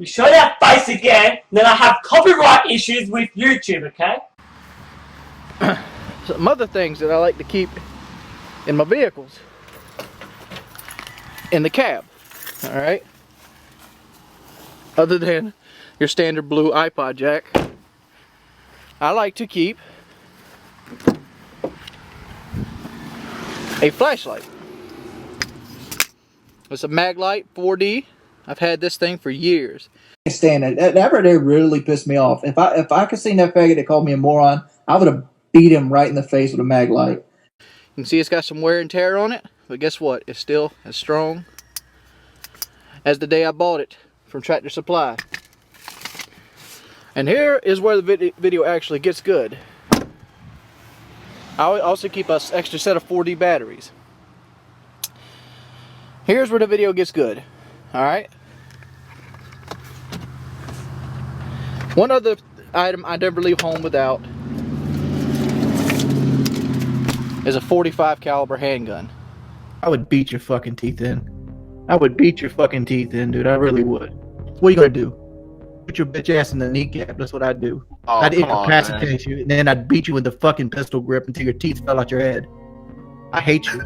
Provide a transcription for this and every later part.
You show that face again, then I have copyright issues with YouTube, okay? Some other things that I like to keep in my vehicles. In the cab, alright? Other than your standard blue iPod jack, I like to keep a flashlight. It's a Maglite 4D. I've had this thing for years. I can't stand it. That right there really pissed me off. If I could see that faggot that called me a moron, I would have beat him right in the face with a Maglite. You can see it's got some wear and tear on it, but guess what? It's still as strong as the day I bought it from Tractor Supply. And here is where the video actually gets good. I also keep an extra set of 4D batteries. Here's where the video gets good. Alright? One other item I never leave home without is a .45 caliber handgun. I would beat your fucking teeth in. I would beat your fucking teeth in, dude. I really would. What are you gonna do? Put your bitch ass in the kneecap. That's what I'd do. Oh, I'd incapacitate you, and then I'd beat you with the fucking pistol grip until your teeth fell out your head. I hate you.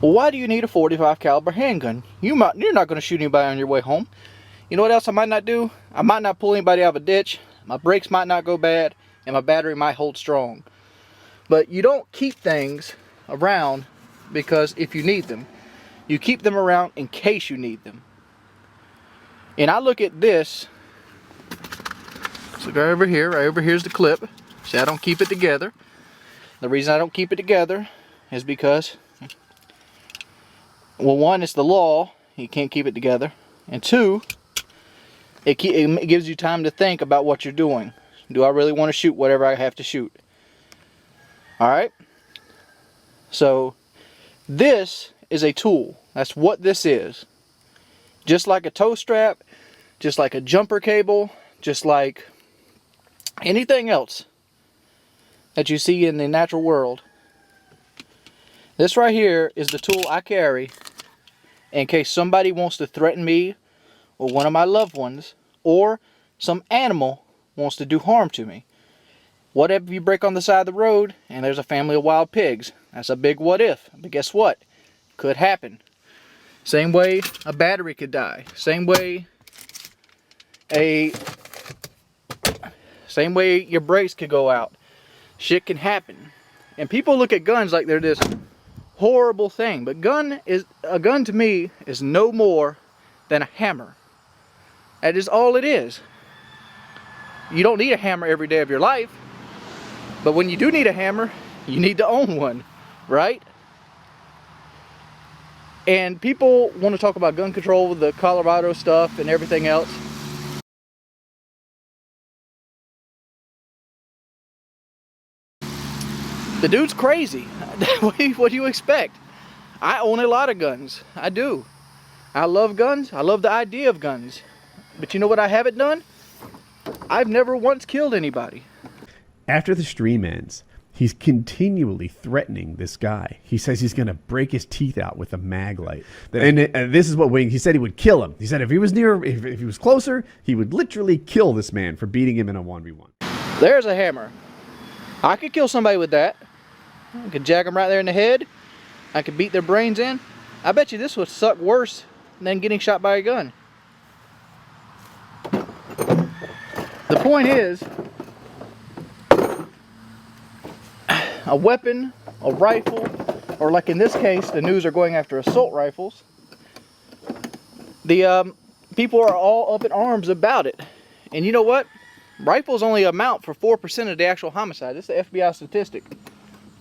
Well, why do you need a .45 caliber handgun? You're not gonna shoot anybody on your way home. You know what else I might not do? I might not pull anybody out of a ditch. My brakes might not go bad, and my battery might hold strong. But you don't keep things around because if you need them. You keep them around in case you need them. And I look at this. So go over here. Right over here's the clip. See, I don't keep it together. The reason I don't keep it together is because, well, one, it's the law. You can't keep it together. And two, it gives you time to think about what you're doing. Do I really want to shoot whatever I have to shoot? Alright? So, this is a tool. That's what this is. Just like a tow strap, just like a jumper cable, just like anything else that you see in the natural world. This right here is the tool I carry in case somebody wants to threaten me or one of my loved ones, or some animal wants to do harm to me. What if you break on the side of the road and there's a family of wild pigs? That's a big what if. But guess what? Could happen. Same way a battery could die. Same way your brakes could go out. Shit can happen. And people look at guns like they're this horrible thing. But a gun to me is no more than a hammer. That is all it is. You don't need a hammer every day of your life. But when you do need a hammer, you need to own one, right? And people want to talk about gun control with the Colorado stuff and everything else. The dude's crazy. What do you expect? I own a lot of guns. I do. I love guns. I love the idea of guns. But you know what I haven't done? I've never once killed anybody. After the stream ends, he's continually threatening this guy. He says he's going to break his teeth out with a Maglite. And this is what Wing, he said he would kill him. He said if he was near, if he was closer, he would literally kill this man for beating him in a 1v1. There's a hammer. I could kill somebody with that. I could jack them right there in the head. I could beat their brains in. I bet you this would suck worse than getting shot by a gun. The point is, a weapon, a rifle, or like in this case, the news are going after assault rifles. The people are all up in arms about it. And you know what? Rifles only amount for 4% of the actual homicide. This is the FBI statistic.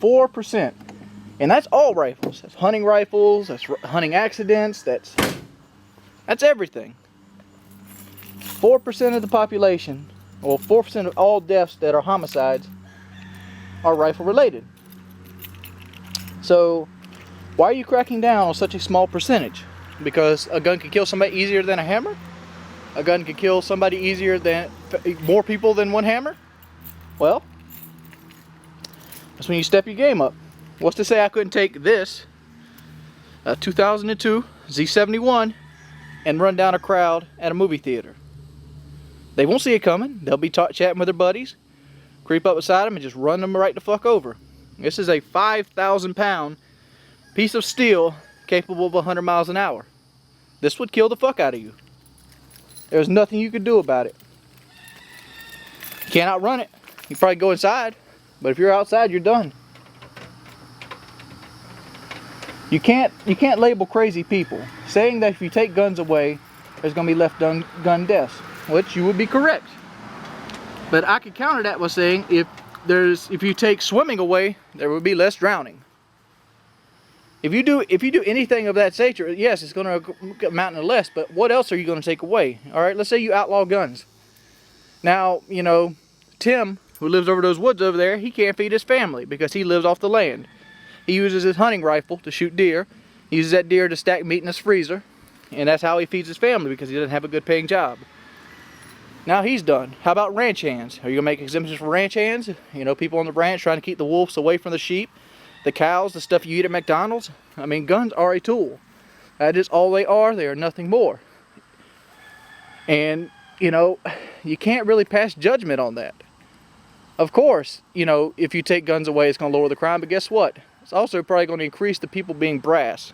4%. And that's all rifles. That's hunting rifles, that's hunting accidents, that's everything. 4% of the population, or 4% of all deaths that are homicides, are rifle related. So why are you cracking down on such a small percentage? Because a gun can kill somebody easier than a hammer? A gun can kill somebody easier than more people than one hammer? Well, that's when you step your game up. What's to say I couldn't take this 2002 Z71 and run down a crowd at a movie theater. They won't see it coming. They'll be chatting with their buddies, creep up beside them and just run them right the fuck over. This is a 5,000-pound piece of steel capable of 100 miles an hour. This would kill the fuck out of you. There's nothing you can do about it. You can't outrun it. You probably go inside, but if you're outside, you're done. You can't label crazy people saying that if you take guns away, there's going to be left gun deaths, which you would be correct. But I could counter that by saying if you take swimming away, there would be less drowning. If you do anything of that nature, yes, it's going to amount to less. But what else are you going to take away? All right, let's say you outlaw guns. Now, you know, Tim, who lives over those woods over there, he can't feed his family because he lives off the land. He uses his hunting rifle to shoot deer. He uses that deer to stack meat in his freezer, and that's how he feeds his family because he doesn't have a good paying job. Now he's done. How about ranch hands? Are you gonna make exemptions for ranch hands? You know, people on the ranch trying to keep the wolves away from the sheep, the cows, the stuff you eat at McDonald's. I mean, guns are a tool. That is all they are. They are nothing more. And, you know, you can't really pass judgment on that. Of course, you know, if you take guns away, it's gonna lower the crime, but guess what? It's also probably going to increase the people being brass.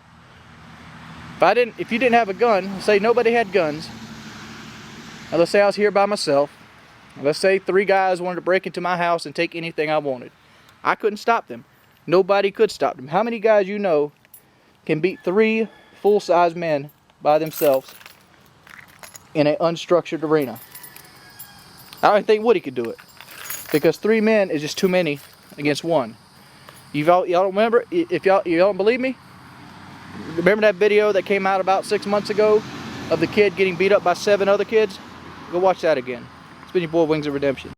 If you didn't have a gun, let's say nobody had guns, and let's say I was here by myself, and let's say 3 guys wanted to break into my house and take anything I wanted. I couldn't stop them. Nobody could stop them. How many guys you know can beat 3 full-size men by themselves in an unstructured arena? I don't think Woody could do it, because 3 men is just too many against 1. Y'all don't remember? If y'all don't believe me, remember that video that came out about 6 months ago of the kid getting beat up by 7 other kids? Go watch that again. It's been your boy Wings of Redemption.